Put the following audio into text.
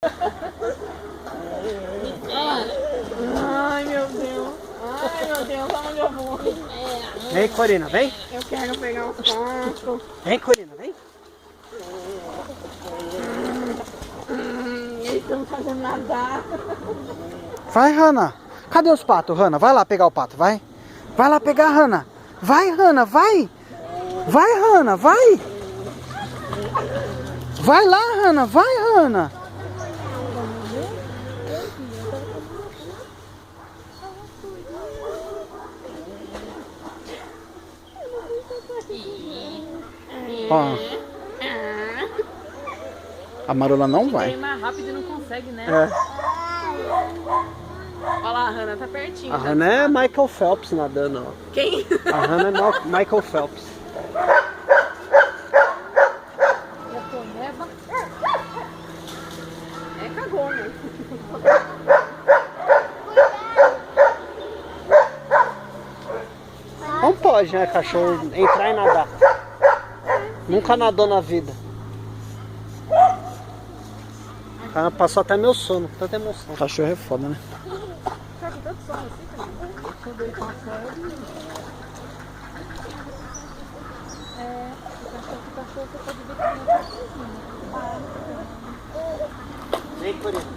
Ai, meu Deus. Ai, meu Deus, aonde eu vou? Vem, Corina, vem. Eu quero pegar o pato. Vem, Corina, vem. Eles estão fazendo nadar. Vai, Hannah. Cadê os patos, Hannah? Vai lá pegar o pato, vai. Vai lá pegar, Hannah. Vai, Hannah, vai. Vai, Hannah, vai. Vai lá, Hannah, vai, Hannah. Ó. A Marula não vai. Ir mais rápido e não consegue, né? É. Olha lá, a Hannah tá pertinho. A Hannah é Michael Phelps nadando, ó. Quem? A Hannah é Michael Phelps. É cagona. Não pode, né, cachorro, entrar e nadar. Nunca nadou na vida. Ela passou até meu sono, tanta emoção. Cachorro é foda, né? Sabe tanto som assim, cara? Quando ele passando. É, o cachorro você pode ver que ele não tá sozinho. Vem, Corina.